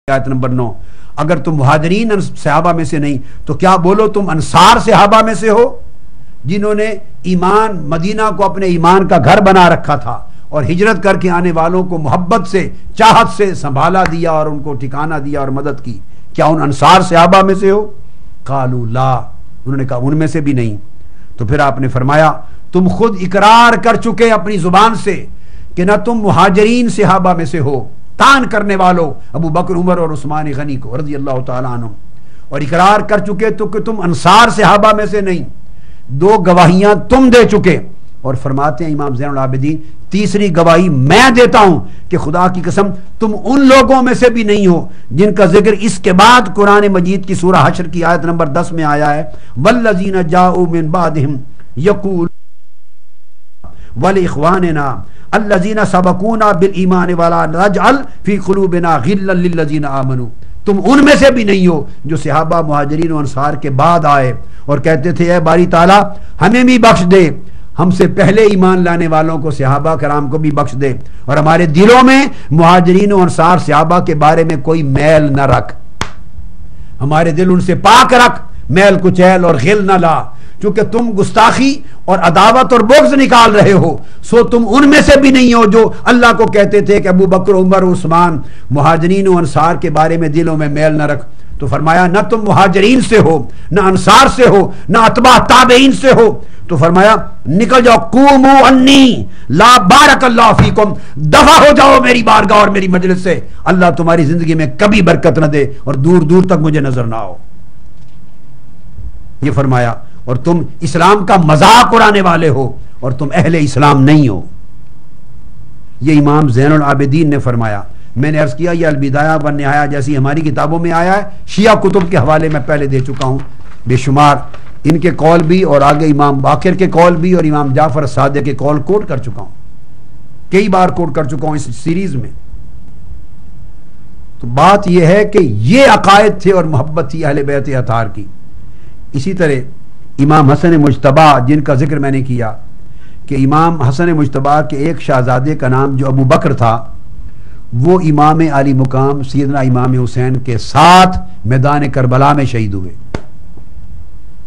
آیت نمبر 9 اگر تم مہاجرین صحابہ میں سے نہیں تو کیا بولو تم انصار صحابہ میں سے ہو جنہوں نے ایمان مدینہ کو اپنے ایمان کا گھر بنا رکھا تھا اور ہجرت کر کے آنے والوں کو محبت سے چاہت سے سنبھالا دیا اور ان کو ٹھکانہ دیا اور مدد کی، کیا ان انصار صحابہ میں سے ہو؟ قالوا لا، انہوں نے کہا ان میں سے بھی نہیں۔ تو پھر آپ نے فرمایا تم خود اقرار کر چکے اپنی زبان سے کہ نہ تم مہاجرین صحابہ میں سے ہو، تان کرنے والوں ابو بکر عمر اور عثمان غنی کو رضی اللہ تعالیٰ عنہ، اور اقرار کر چکے تو کہ تم انصار صحابہ میں سے نہیں، دو گواہیاں تم دے چکے۔ اور فرماتے ہیں امام زین العابدین تیسری گواہی میں دیتا ہوں کہ خدا کی قسم تم ان لوگوں میں سے بھی نہیں ہو جن کا ذکر اس کے بعد قرآن مجید کی سورہ حشر کی آیت نمبر 10 میں آیا ہے، والذین جاؤوا من بعدہم یقول وَلِإِخْوَانِنَا الَّذِينَ سَبَقُونَا بِالْإِيمَانِ وَلَا نَجْعَلْ فِي قُلُوبِنَا غِلًّا لِلَّذِينَ آمَنُوا، تم ان میں سے بھی نہیں ہو جو صحابہ مہاجرین و انصار کے بعد آئے اور کہتے تھے اے باری تعالیٰ ہمیں بھی بخش دے، ہم سے پہلے ایمان لانے والوں کو صحابہ کرام کو بھی بخش دے، اور ہمارے دلوں میں مہاجرین و انصار صحابہ کے بارے میں کوئی میل نہ رکھ، ہمارے دل ان سے پاک رکھ، میل کچیل اور غل نہ لا، چونکہ تم گستاخی اور عداوت اور بغض نکال رہے ہو، سو تم ان میں سے بھی نہیں ہو جو اللہ کو کہتے تھے کہ ابو بکر عمر عثمان مہاجرین و انصار کے بارے میں دلوں میں میل نہ رکھ۔ تو فرمایا نہ تم مہاجرین سے ہو، نہ انصار سے ہو، نہ اتباع تابعین سے ہو، تو فرمایا نکل جاؤ، قوموا انی لا بارک اللہ فیکم، دفع ہو جاؤ میری بارگاہ اور میری مجلس سے، اللہ تمہاری زندگی میں کبھی برکت نہ دے اور دور دور تک مجھے نظر نہ آؤ، یہ فرمایا۔ اور تم اسلام کا مذاق اڑانے والے ہو اور تم اہل اسلام نہیں ہو، یہ امام زین العابدین نے فرمایا۔ میں نے عرض کیا یہ البدایہ والنہایہ جیسی ہماری کتابوں میں آیا ہے، شیعہ کتب کے حوالے میں پہلے دے چکا ہوں بے شمار، ان کے قول بھی اور آگے امام باقر کے قول بھی اور امام جعفر صادق کے قول کوٹ کر چکا ہوں، کئی بار کوٹ کر چکا ہوں اس سیریز میں۔ تو بات یہ ہے کہ یہ عقائد تھے اور محبت تھی اہل بیت اطہار کی۔ اسی طرح امام حسن مجتبی جن کا ذکر میں نے کیا کہ امام حسن مجتبی کے ایک شہزادے کا نام جو ابو بکر تھا، وہ امام علی مقام سیدنا امام حسین کے ساتھ میدان کربلا میں شہید ہوئے۔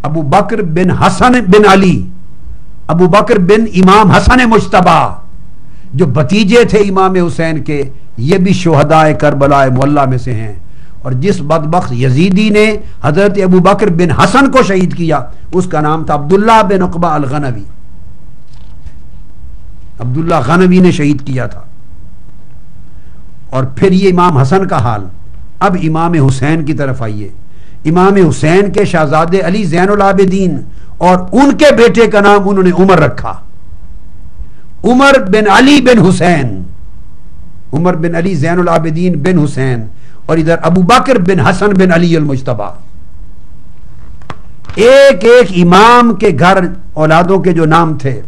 ابو بکر بن حسن بن علی، ابو بکر بن امام حسن مجتبی جو بھتیجے تھے امام حسین کے، یہ بھی شہداء کربلا معلہ میں سے ہیں۔ اور جس بدبخت یزیدی نے حضرت ابو بکر بن حسن کو شہید کیا اس کا نام تھا عبداللہ بن عقبہ الغنوی، عبداللہ غنوی نے شہید کیا تھا۔ اور پھر یہ امام حسن کا حال، اب امام حسین کی طرف آئیے۔ امام حسین کے شہزادے علی زین العابدین اور ان کے بیٹے کا نام انہوں نے عمر رکھا، عمر بن علی بن حسین، عمر بن علی زین العابدین بن حسین، اور ادھر ابو بکر بن حسن بن علی المجتبی۔ ایک ایک امام کے گھر اولادوں کے جو نام تھے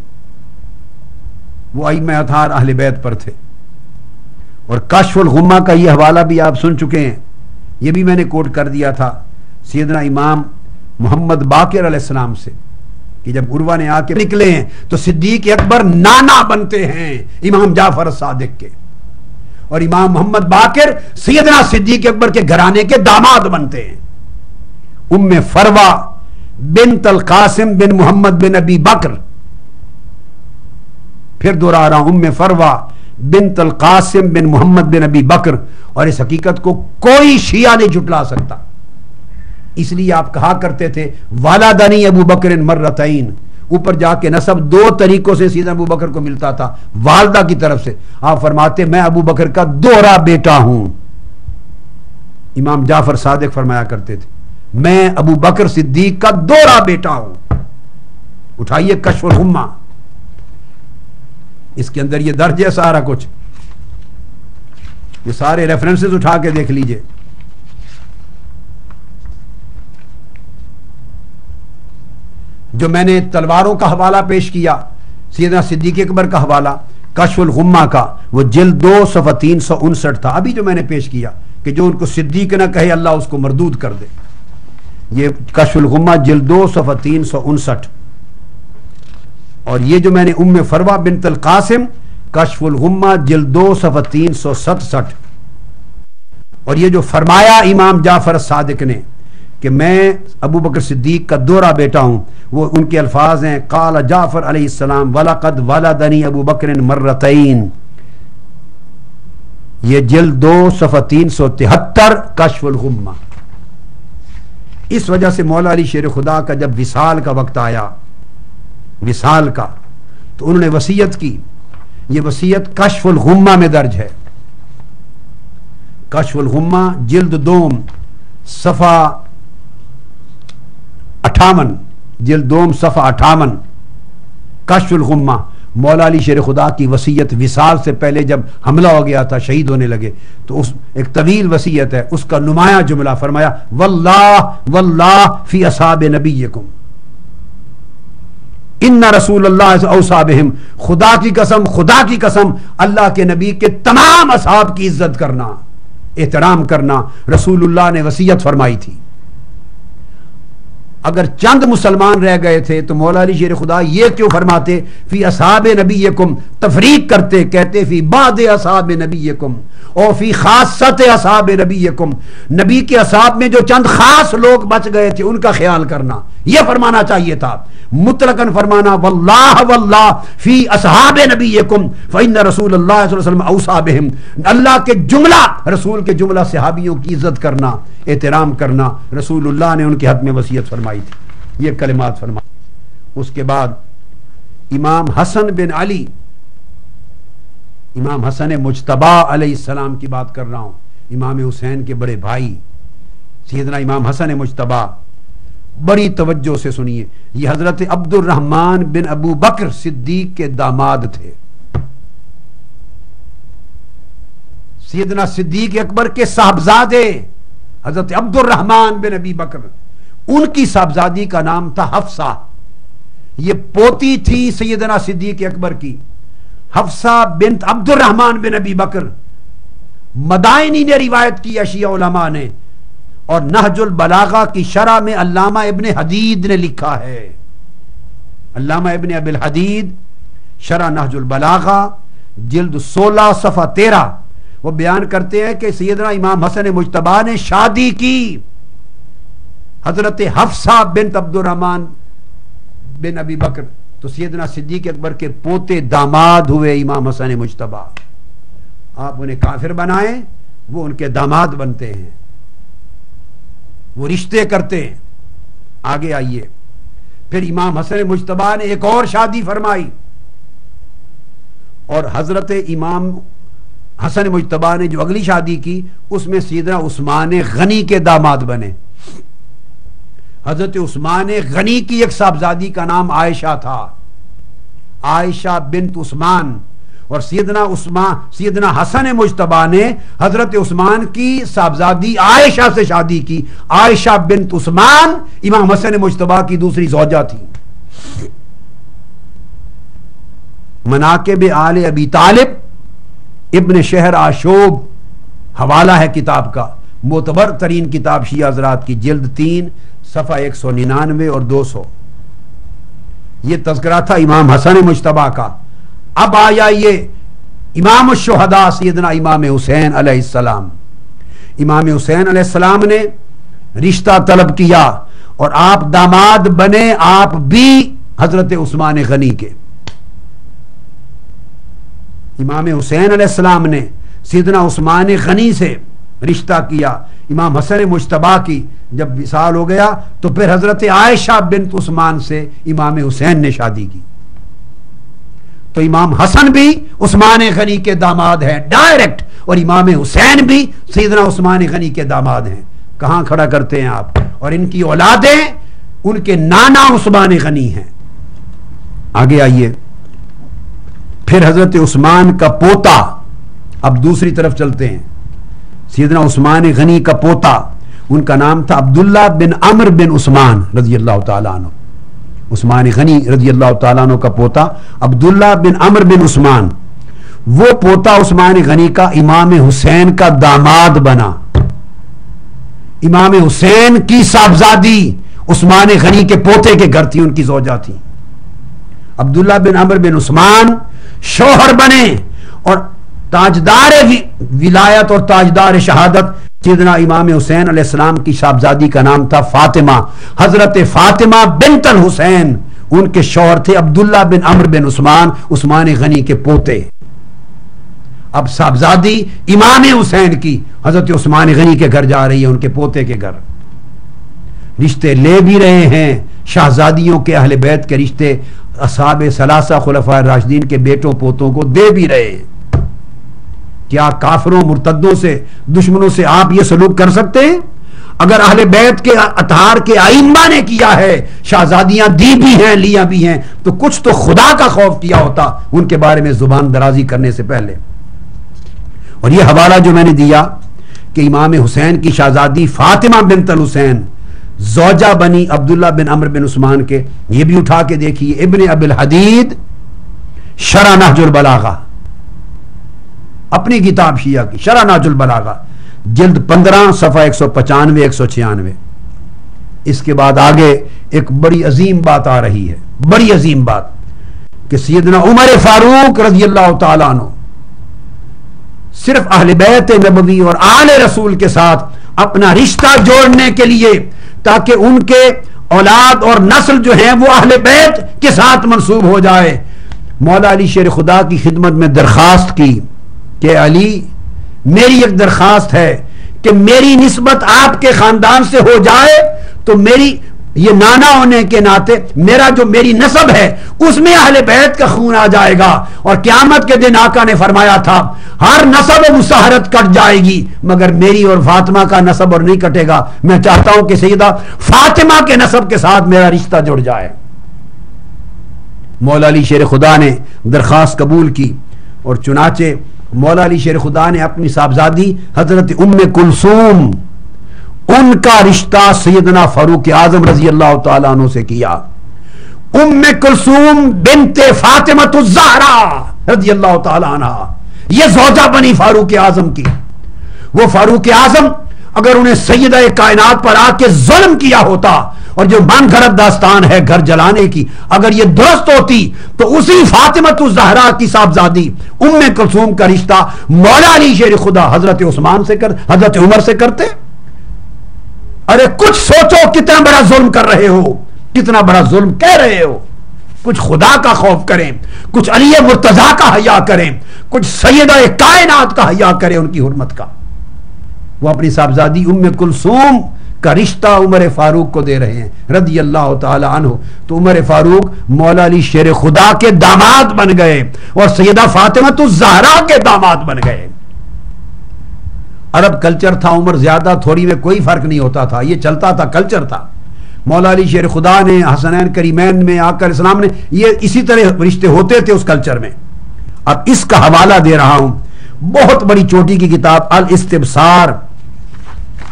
وہ ائمہ اطہار اہل بیت پر تھے۔ اور کشف الغمہ کا یہ حوالہ بھی آپ سن چکے ہیں، یہ بھی میں نے کوٹ کر دیا تھا سیدنا امام محمد باقر علیہ السلام سے کہ جب عروہ نے آ کے نکلے ہیں تو صدیق اکبر نانا بنتے ہیں امام جعفر صادق کے، اور امام محمد باقر سیدنا صدیق اکبر کے گھرانے کے داماد بنتے ہیں۔ ام فروہ بنت القاسم بن محمد بن ابی بکر، پھر دوہرا رہا ہوں، ام فروہ بنت القاسم بن محمد بن ابی بکر، اور اس حقیقت کو کوئی شیعہ نہیں جھٹلا سکتا۔ اس لیے آپ کہا کرتے تھے والدنی ابو بکر مرتین، اوپر جا کے نسب دو طریقوں سے سیدنا ابو بکر کو ملتا تھا، والدہ کی طرف سے آپ فرماتے میں ابو بکر کا دوہرا بیٹا ہوں۔ امام جعفر صادق فرمایا کرتے تھے میں ابو بکر صدیق کا دوہرا بیٹا ہوں۔ اٹھائیے کشف الغمہ، اس کے اندر یہ درج ہے سارا کچھ، یہ سارے ریفرنسز اٹھا کے دیکھ لیجئے۔ جو میں نے تلواروں کا حوالہ پیش کیا، سیدنا صدیق اکبر کا حوالہ کشف الغمہ کا، وہ جلد 2 صفحہ 359 تھا، ابھی جو میں نے پیش کیا کہ جو ان کو صدیق نہ کہے اللہ اس کو مردود کر دے، یہ کشف الغمہ جلد 2 صفحہ 359۔ اور یہ جو میں نے ام فروہ بنت القاسم کشف الغمہ جلد 2 صفحہ 367، اور یہ جو فرمایا امام جعفر صادق نے کہ میں ابو بکر صدیق کا دوہرا بیٹا ہوں، وہ ان کے الفاظ ہیں، قال جعفر علیہ السلام وَلَقَدْ وَلَدَنِي ابو بکر مرتين، یہ جلد 2 صفحہ 373 کشف الغمہ۔ اس وجہ سے مولا علی شیر خدا کا جب وصال کا وقت آیا، وصال کا، تو انہوں نے وصیت کی، یہ وصیت کشف الغمہ میں درج ہے، کشف الغمہ جلد 2 صفحہ 58، جلد 2 صفحہ 58، کشف الغمہ، مولا علی شیر خدا کی وصیت وصال سے پہلے جب حملہ ہو گیا تھا، شہید ہونے لگے، تو اس ایک طویل وصیت ہے، اس کا نمایاں جملہ فرمایا واللہ واللہ فی اصحاب نبیکم ان رسول اللہ اوصی بہم، خدا کی قسم، خدا کی قسم، اللہ کے نبی کے تمام اصحاب کی عزت کرنا، احترام کرنا رسول اللہ نے وصیت فرمائی تھی۔ اگر چند مسلمان رہ گئے تھے تو مولا علی شیر خدا یہ کیوں فرماتے فی اصحاب نبیکم، تفریق کرتے، کہتے فی بعض اصحاب نبیکم اور فی خاصت اصحاب نبیکم، نبی کے اصحاب میں جو چند خاص لوگ بچ گئے تھے ان کا خیال کرنا، یہ فرمانا چاہیے تھا۔ مطلقاً فرمانا واللہ واللہ فی اصحاب نبیکم فإن رسول اللہ صلی اللہ علیہ وسلم اوصی بہم، اللہ کے جملہ، رسول کے جملہ صحابیوں کی عزت کرنا، احترام کرنا، رسول اللہ نے ان کے حق میں وصیت فرمائی تھی، یہ کلمات فرمائی۔ اس کے بعد امام حسن بن علی، امام حسن مجتبی علیہ السلام کی بات کر رہا ہوں، امام حسین کے بڑے بھائی سیدنا امام حسن مجتبی، بڑی توجہ سے سنیے، یہ حضرت عبد الرحمن بن ابو بکر صدیق کے داماد تھے، سیدنا صدیق اکبر کے صاحبزادے حضرت عبد الرحمن بن ابی بکر، ان کی صاحبزادی کا نام تھا حفصہ، یہ پوتی تھی سیدنا صدیق اکبر کی، حفصہ بنت عبد الرحمن بن ابی بکر۔ مدائنی نے روایت کی، اشیاء علماء نے، اور نہج البلاغہ کی شرح میں علامہ ابن حدید نے لکھا ہے، علامہ ابن ابی الحدید شرح نہج البلاغہ جلد 16 صفحہ 13، وہ بیان کرتے ہیں کہ سیدنا امام حسن مجتبی نے شادی کی حضرت حفصہ بنت عبد الرحمن بن ابی بکر، تو سیدنا صدیق اکبر کے پوتے داماد ہوئے امام حسن مجتبی۔ آپ انہیں کافر بنائیں، وہ ان کے داماد بنتے ہیں، وہ رشتے کرتے ہیں۔ آگے آئیے، پھر امام حسن مجتبی نے ایک اور شادی فرمائی، اور حضرت امام حسن مجتبی نے جو اگلی شادی کی اس میں سیدنا عثمان غنی کے داماد بنے۔ حضرت عثمان غنی کی ایک صاحبزادی کا نام عائشہ تھا، عائشہ بنت عثمان، اور سیدنا حسن مجتبی نے حضرت عثمان کی صاحبزادی عائشہ سے شادی کی، عائشہ بنت عثمان امام حسن مجتبی کی دوسری زوجہ تھی۔ مناقب آل ابی طالب ابن شہر آشوب حوالہ ہے کتاب کا، معتبر ترین کتاب شیعہ حضرات کی، جلد 3 صفحہ 199 اور 200۔ یہ تذکرہ تھا امام حسن مجتبی کا۔ اب آیا یہ امام الشہداء سیدنا امام حسین علیہ السلام۔ امام حسین علیہ السلام نے رشتہ طلب کیا اور آپ داماد بنے، آپ بھی حضرت عثمان غنی کے۔ امام حسین علیہ السلام نے سیدنا عثمان غنی سے رشتہ کیا، امام حسن مجتبی کی جب وصال ہو گیا تو پھر حضرت عائشہ بنت عثمان سے امام حسین نے شادی کی، تو امام حسن بھی عثمان غنی کے داماد ہیں ڈائریکٹ، اور امام حسین بھی سیدنا عثمان غنی کے داماد ہیں۔ کہاں کھڑا کرتے ہیں آپ؟ اور ان کی اولادیں ان کے نانا عثمان غنی ہیں۔ آگے آئیے، پھر حضرت عثمان کا پوتا، اب دوسری طرف چلتے ہیں، سیدنا عثمان غنی کا پوتا، ان کا نام تھا عبداللہ بن عمر بن عثمان رضی اللہ تعالیٰ عنہ۔ عثمان غنی رضی اللہ تعالیٰ عنہ کا پوتا عبداللہ بن عمر بن عثمان، وہ پوتا عثمان غنی کا امام حسین کا داماد بنا۔ امام حسین کی صاحبزادی عثمان غنی کے پوتے کے گھر تھی، ان کی زوجہ تھی۔ عبداللہ بن عمر بن عثمان شوہر بنے اور تاجدار ولایت اور تاجدار شہادت سیدنا امام حسین علیہ السلام کی صاحبزادی کا نام تھا فاطمہ، حضرت فاطمہ بنت الحسین. ان کے شوہر تھے عبداللہ بن عمرو بن عثمان غنی کے پوتے. اب صاحبزادی امام حسین کی حضرت عثمان غنی کے گھر جا رہی ہے، ان کے پوتے کے گھر. رشتے لے بھی رہے ہیں، شہزادیوں کے اہل بیت کے رشتے اصحاب ثلاثہ خلفاء راشدین کے بیٹوں پوتوں کو دے بھی رہے ہیں. کیا کافروں مرتدوں سے دشمنوں سے آپ یہ سلوک کر سکتے ہیں؟ اگر اہل بیت کے اطہار کے ائمہ نے کیا ہے، شہزادیاں دی بھی ہیں لیا بھی ہیں، تو کچھ تو خدا کا خوف کیا ہوتا ان کے بارے میں زبان درازی کرنے سے پہلے. اور یہ حوالہ جو میں نے دیا کہ امام حسین کی شہزادی فاطمہ بنت الحسین زوجہ بنی عبداللہ بن عمرو بن عثمان کے، یہ بھی اٹھا کے دیکھیے ابن ابی الحدید شرح نہج البلاغہ، اپنی کتاب شیعہ کی شرح نہج البلاغہ، جلد 15 صفحہ 195 196. اس کے بعد آگے ایک بڑی عظیم بات آ رہی ہے، بڑی عظیم بات کہ سیدنا عمر فاروق رضی اللہ تعالیٰ عنہ صرف اہل بیت نبوی اور آل رسول کے ساتھ اپنا رشتہ جوڑنے کے لیے تاکہ ان کے اولاد اور نسل جو ہیں وہ اہل بیت کے ساتھ منسوب ہو جائے، مولا علی شیر خدا کی خدمت میں درخواست کی کہ علی میری ایک درخواست ہے کہ میری نسبت آپ کے خاندان سے ہو جائے تو میری یہ نانا ہونے کے ناطے میری نسب ہے اس میں اہل بیت کا خون آ جائے گا. اور قیامت کے دن آقا نے فرمایا تھا ہر نسب مسہرت کٹ جائے گی مگر میری اور فاطمہ کا نسب اور نہیں کٹے گا. میں چاہتا ہوں کہ سیدہ فاطمہ کے نسب کے ساتھ میرا رشتہ جڑ جائے. مولا علی شیر خدا نے درخواست قبول کی اور چنانچہ مولا علی شیر خدا نے اپنی صاحبزادی حضرت ام کلثوم، ان کا رشتہ سیدنا فاروق اعظم رضی اللہ تعالیٰ عنہ سے کیا. ام کلثوم بنت فاطمہ الزہرا رضی اللہ تعالیٰ عنہ، یہ زوجہ بنی فاروق اعظم کی. وہ فاروق اعظم اگر انہیں سیدہ کائنات پر آ کے ظلم کیا ہوتا اور جو من گھڑت داستان ہے گھر جلانے کی اگر یہ درست ہوتی تو اسی فاطمہ الزہرا کی صاحبزادی ام کلثوم کا رشتہ مولا علی شیر خدا حضرت حضرت عمر سے کرتے. ارے کچھ سوچو کتنا بڑا ظلم کر رہے ہو، کتنا بڑا ظلم کہہ رہے ہو. کچھ خدا کا خوف کریں، کچھ علی مرتضیٰ کا حیا کریں، کچھ سیدہ کائنات کا حیا کریں ان کی حرمت کا. وہ اپنی صاحبزادی ام کلثوم کا رشتہ عمر فاروق کو دے رہے ہیں رضی اللہ تعالی عنہ. تو عمر فاروق مولا علی شیر خدا کے داماد بن گئے اور سیدہ فاطمہ الزہرا کے داماد بن گئے. عرب کلچر تھا، عمر زیادہ تھوڑی میں کوئی فرق نہیں ہوتا تھا، یہ چلتا تھا، کلچر تھا. مولا علی شیر خدا نے حسنین کریمین میں آقا علیہ السلام نے یہ اسی طرح رشتے ہوتے تھے اس کلچر میں. اب اس کا حوالہ دے رہا ہوں، بہت بڑی چوٹی کی کتاب الاستبصار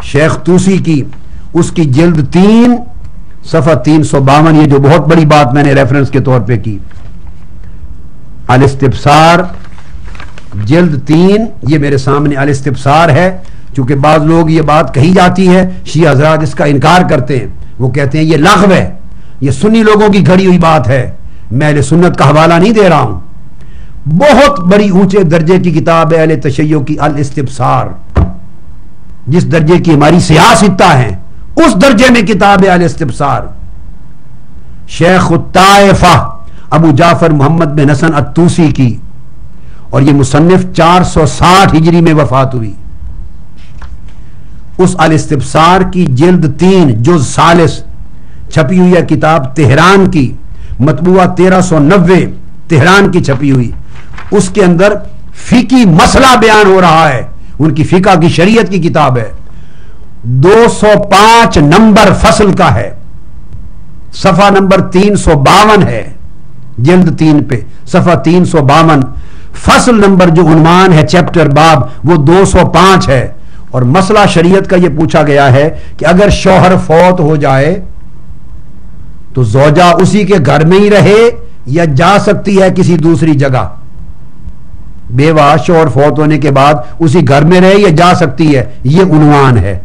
شیخ توسی کی، اس کی جلد 3 صفحہ 352، یہ جو بہت بڑی بات میں نے ریفرنس کے طور پہ کی. الاستبصار جلد 3، یہ میرے سامنے الاستبصار ہے. چونکہ بعض لوگ یہ بات کہی جاتی ہے، شیعہ حضرات اس کا انکار کرتے ہیں، وہ کہتے ہیں یہ لغو ہے، یہ سنی لوگوں کی گھڑی ہوئی بات ہے. میں اہل سنت کا حوالہ نہیں دے رہا ہوں. بہت بڑی اونچے درجے کی کتاب ہے اہل تشیع کی الاستبصار، جس درجے کی ہماری سیاستہ ہیں اس درجے میں کتاب ہے الاستبصار. شیخ الطائفہ ابو جعفر محمد بن حسن الطوسی کی، اور یہ مصنف 460 ہجری میں وفات ہوئی. اس الاستبصار کی جلد 3 جز ثالث چھپی ہوئی ہے کتاب تہران کی، مطبوعہ 1390 تہران کی چھپی ہوئی. اس کے اندر فقہی مسئلہ بیان ہو رہا ہے، ان کی فقہ کی شریعت کی کتاب ہے. 205 نمبر فصل کا ہے، صفحہ نمبر 352 ہے، جلد 3 پہ صفحہ 352. فصل نمبر جو عنوان ہے چیپٹر باب وہ 205 ہے. اور مسئلہ شریعت کا یہ پوچھا گیا ہے کہ اگر شوہر فوت ہو جائے تو زوجہ اسی کے گھر میں ہی رہے یا جا سکتی ہے کسی دوسری جگہ. بیوہ شوہر فوت ہونے کے بعد اسی گھر میں رہے یا جا سکتی ہے، یہ عنوان ہے.